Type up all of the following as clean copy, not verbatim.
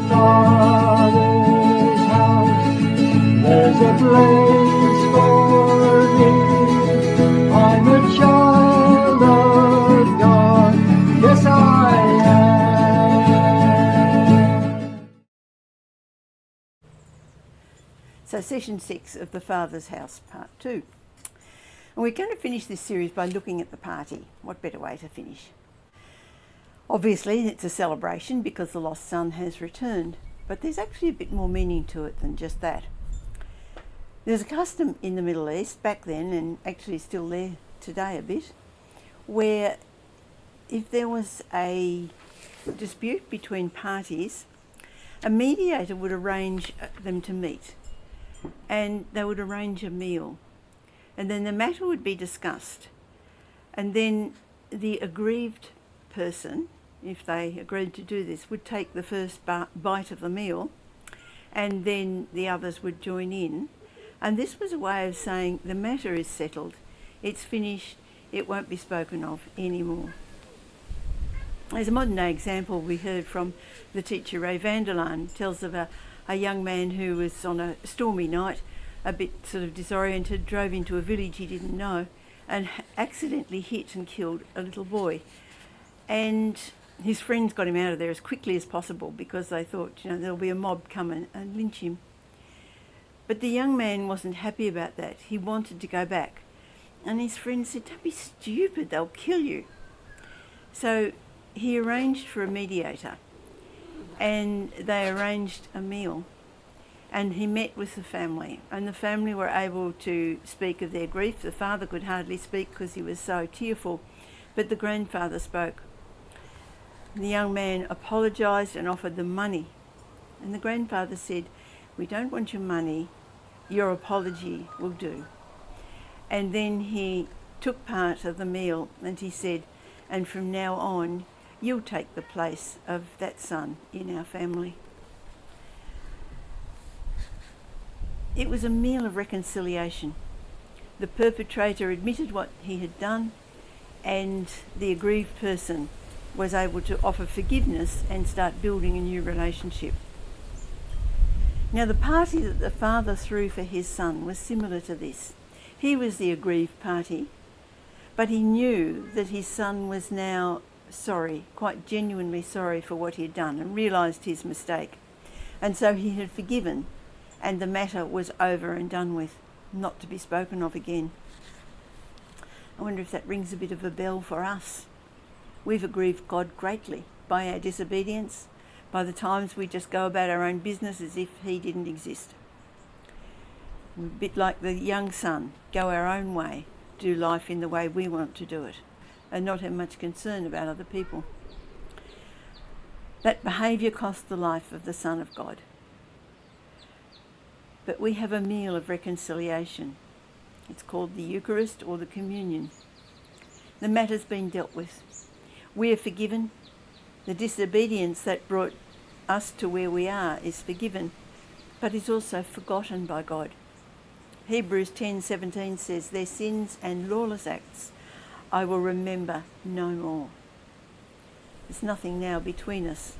Father's house, there's a place for me. I'm a child of God, yes I am. So session 6 of The Father's House, part 2. And we're going to finish this series by looking at the party. What better way to finish? Obviously it's a celebration because the lost son has returned, but there's actually a bit more meaning to it than just that. There's a custom in the Middle East back then, and actually still there today a bit, where if there was a dispute between parties, a mediator would arrange them to meet, and they would arrange a meal, and then the matter would be discussed, and then the aggrieved person, if they agreed to do this, would take the first bite of the meal, and then the others would join in. And this was a way of saying the matter is settled, it's finished, it won't be spoken of anymore. As a modern day example, we heard from the teacher Ray Vanderlaan, tells of a young man who was on a stormy night, a bit sort of disoriented, drove into a village he didn't know and accidentally hit and killed a little boy. And his friends got him out of there as quickly as possible because they thought, there'll be a mob come and lynch him. But the young man wasn't happy about that. He wanted to go back. And his friends said, don't be stupid, they'll kill you. So he arranged for a mediator, and they arranged a meal. And he met with the family, and the family were able to speak of their grief. The father could hardly speak because he was so tearful, but the grandfather spoke. The young man apologised and offered them money. And the grandfather said, we don't want your money, your apology will do. And then he took part of the meal and he said, and from now on, you'll take the place of that son in our family. It was a meal of reconciliation. The perpetrator admitted what he had done, and the aggrieved person was able to offer forgiveness and start building a new relationship. Now, the party that the father threw for his son was similar to this. He was the aggrieved party, but he knew that his son was now sorry, quite genuinely sorry for what he had done, and realised his mistake. And so he had forgiven, and the matter was over and done with, not to be spoken of again. I wonder if that rings a bit of a bell for us. We've aggrieved God greatly by our disobedience, by the times we just go about our own business as if he didn't exist. We're a bit like the young son, go our own way, do life in the way we want to do it, and not have much concern about other people. That behaviour cost the life of the Son of God. But we have a meal of reconciliation. It's called the Eucharist or the Communion. The matter's been dealt with. We are forgiven. The disobedience that brought us to where we are is forgiven, but is also forgotten by God. Hebrews 10:17 says, their sins and lawless acts I will remember no more. There's nothing now between us.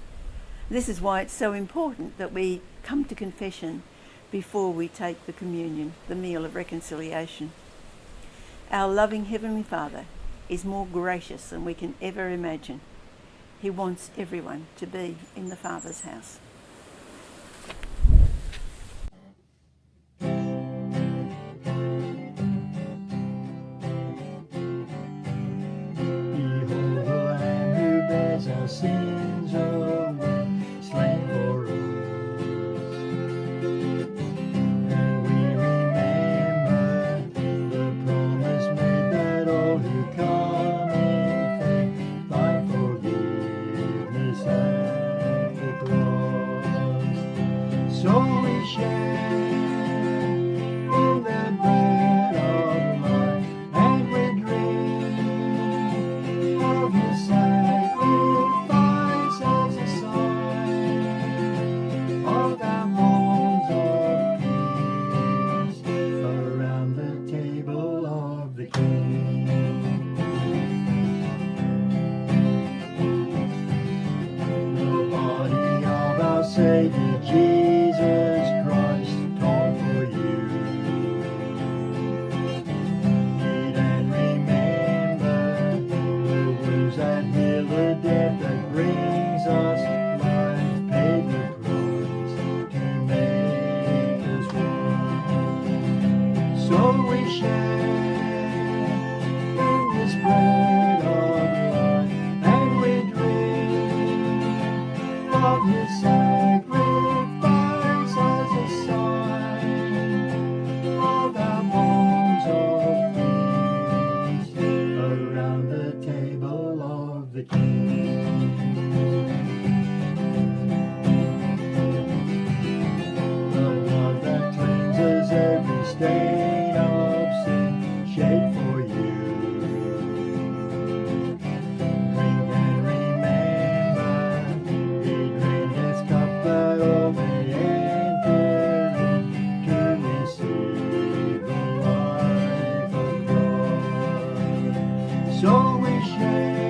This is why it's so important that we come to confession before we take the communion, the meal of reconciliation. Our loving Heavenly Father is more gracious than we can ever imagine. He wants everyone to be in the Father's house. Behold the Lamb who bears our sins away, slain for us. And we remember the promise made that all who come in faith find forgiveness at the cross. So we share in the bread of life, and we drink of his sacrifice as a sign of our bonds of peace around the table of the King. The body of our Savior Jesus Christ taught for you. Heed and remember the wounds that heal, the death that brings us life, paid the price to make us one. So we share in this bread of life, and we drink of His sacrifice as a sign of our bonds of peace around the table of the King. The blood that cleanses every stain of sin shed for you. Drink and remember, He drained His cup that all may enter to receive the life of God. So we share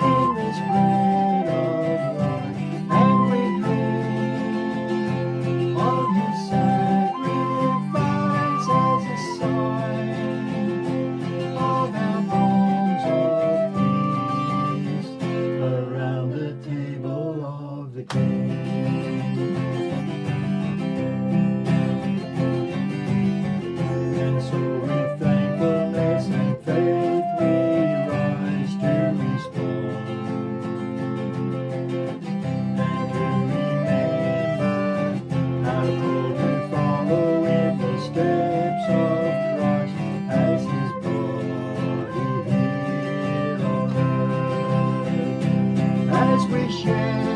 in this bread of life, and we drink of His sacrifice as a sign of our bonds of peace around the table of the King. And so with thankfulness and faith we rise to respond, and to remember how called to follow in the steps of Christ as His body here on earth. As we share